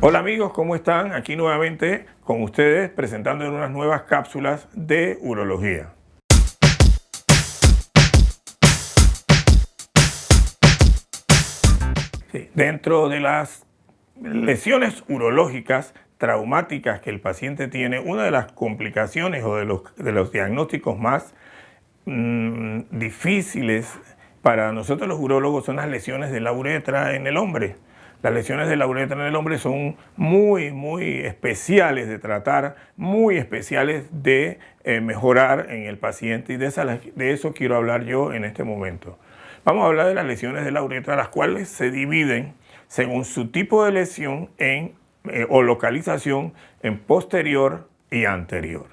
Hola amigos, ¿cómo están? Aquí nuevamente con ustedes presentando unas nuevas cápsulas de urología. Sí, dentro de las lesiones urológicas traumáticas que el paciente tiene, una de las complicaciones o de los diagnósticos más difíciles para nosotros los urólogos son las lesiones de la uretra en el hombre. Las lesiones de la uretra en el hombre son muy especiales de tratar, muy especiales de mejorar en el paciente, y de eso quiero hablar yo en este momento. Vamos a hablar de las lesiones de la uretra, las cuales se dividen según su tipo de lesión o localización en posterior y anterior.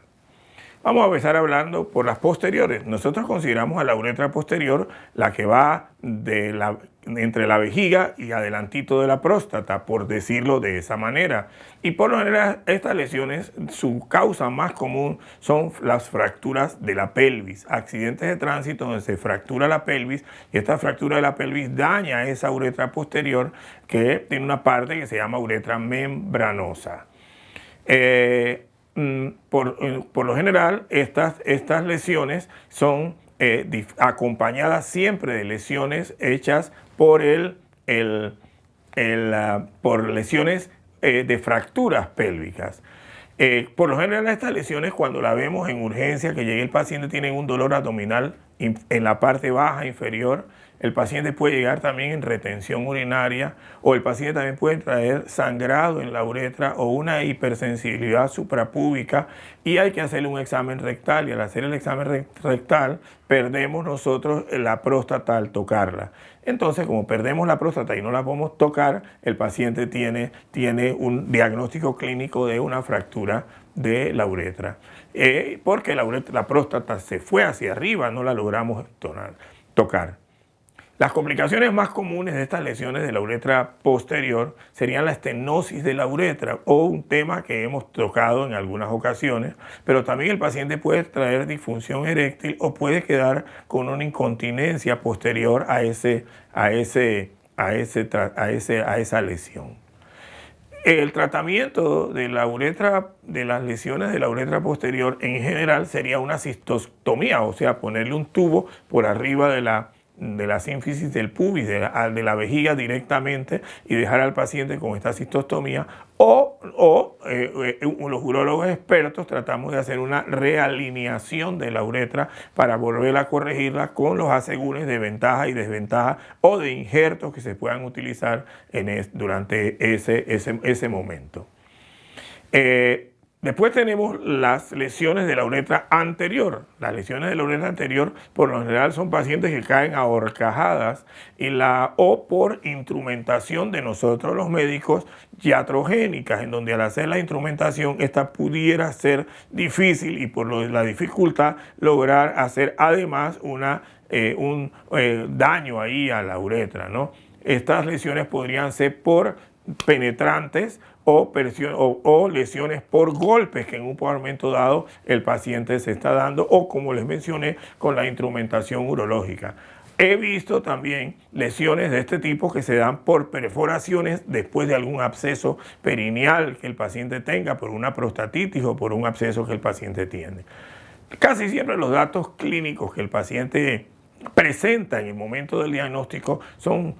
Vamos a empezar hablando por las posteriores. Nosotros consideramos a la uretra posterior la que va entre la vejiga y adelantito de la próstata, por decirlo de esa manera. Y por lo general, estas lesiones, su causa más común son las fracturas de la pelvis, accidentes de tránsito donde se fractura la pelvis, y esta fractura de la pelvis daña esa uretra posterior, que tiene una parte que se llama uretra membranosa. Por lo general, estas lesiones son acompañadas siempre de lesiones hechas por por lesiones de fracturas pélvicas. Por lo general, estas lesiones, cuando la vemos en urgencia, que llegue el paciente, tienen un dolor abdominal en la parte baja inferior. El paciente puede llegar también en retención urinaria, o el paciente también puede traer sangrado en la uretra o una hipersensibilidad suprapúbica, y hay que hacerle un examen rectal, y al hacer el examen rectal perdemos nosotros la próstata al tocarla. Entonces, como perdemos la próstata y no la podemos tocar, el paciente tiene un diagnóstico clínico de una fractura de la uretra, porque la próstata se fue hacia arriba, no la logramos tocar. Las complicaciones más comunes de estas lesiones de la uretra posterior serían la estenosis de la uretra, o un tema que hemos tocado en algunas ocasiones, pero también el paciente puede traer disfunción eréctil o puede quedar con una incontinencia posterior a esa lesión. El tratamiento de las lesiones de la uretra posterior en general sería una cistostomía, o sea, ponerle un tubo por arriba de la sínfisis del pubis, de la vejiga directamente, y dejar al paciente con esta cistostomía, los urólogos expertos tratamos de hacer una realineación de la uretra para volver a corregirla con los asegúnes de ventaja y desventaja, o de injertos que se puedan utilizar durante ese momento. Después tenemos las lesiones de la uretra anterior. Las lesiones de la uretra anterior por lo general son pacientes que caen a horcajadas o por instrumentación de nosotros los médicos iatrogénicas, en donde al hacer la instrumentación esta pudiera ser difícil, y por la dificultad lograr hacer además un daño ahí a la uretra, ¿no? Estas lesiones podrían ser por penetrantes o lesiones por golpes que en un momento dado el paciente se está dando, o como les mencioné, con la instrumentación urológica. He visto también lesiones de este tipo que se dan por perforaciones después de algún absceso perineal que el paciente tenga, por una prostatitis o por un absceso que el paciente tiene. Casi siempre los datos clínicos que el paciente presenta en el momento del diagnóstico son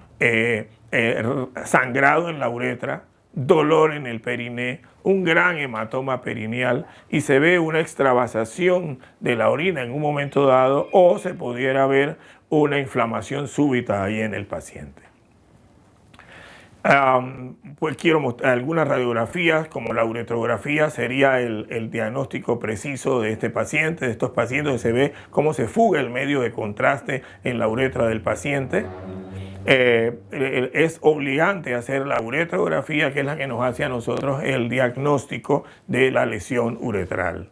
sangrado en la uretra, dolor en el periné, un gran hematoma perineal, y se ve una extravasación de la orina en un momento dado, o se pudiera ver una inflamación súbita ahí en el paciente. Pues quiero mostrar algunas radiografías, como la uretrografía sería el diagnóstico preciso de este paciente, de estos pacientes, donde se ve cómo se fuga el medio de contraste en la uretra del paciente. Es obligante hacer la uretrografía, que es la que nos hace a nosotros el diagnóstico de la lesión uretral.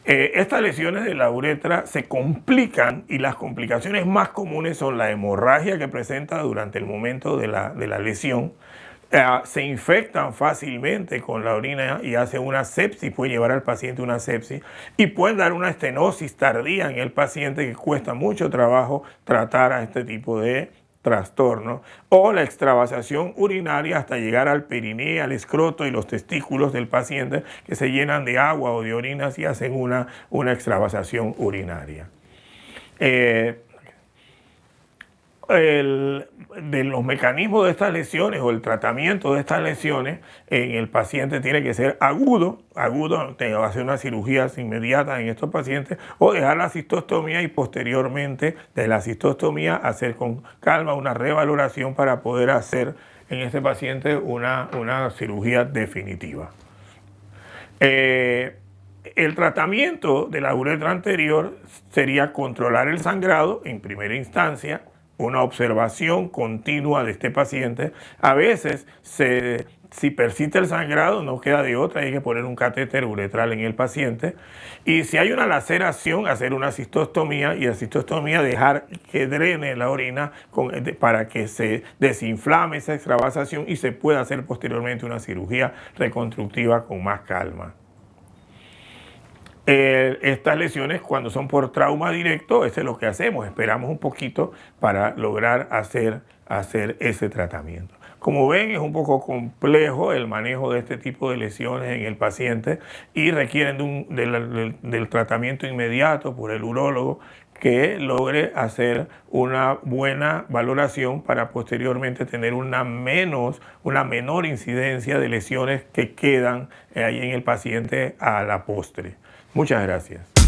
Estas lesiones de la uretra se complican, y las complicaciones más comunes son la hemorragia que presenta durante el momento de la lesión. Se infectan fácilmente con la orina y hace una sepsis, puede llevar al paciente una sepsis, y puede dar una estenosis tardía en el paciente, que cuesta mucho trabajo tratar a este tipo de trastorno, o la extravasación urinaria hasta llegar al periné, al escroto y los testículos del paciente que se llenan de agua o de orinas y hacen una extravasación urinaria. De los mecanismos de estas lesiones o el tratamiento de estas lesiones en el paciente tiene que ser agudo, hacer una cirugía inmediata en estos pacientes o dejar la cistostomía y posteriormente de la cistostomía hacer con calma una revaloración para poder hacer en este paciente una cirugía definitiva. El tratamiento de la uretra anterior sería controlar el sangrado en primera instancia, una observación continua de este paciente. A veces, si persiste el sangrado, no queda de otra, hay que poner un catéter uretral en el paciente. Y si hay una laceración, hacer una cistostomía, y la cistostomía dejar que drene la orina para que se desinflame esa extravasación y se pueda hacer posteriormente una cirugía reconstructiva con más calma. Estas lesiones, cuando son por trauma directo, eso es lo que hacemos, esperamos un poquito para lograr hacer ese tratamiento. Como ven, es un poco complejo el manejo de este tipo de lesiones en el paciente y requieren del tratamiento inmediato por el urólogo que logre hacer una buena valoración para posteriormente tener una menor incidencia de lesiones que quedan ahí en el paciente a la postre. Muchas gracias.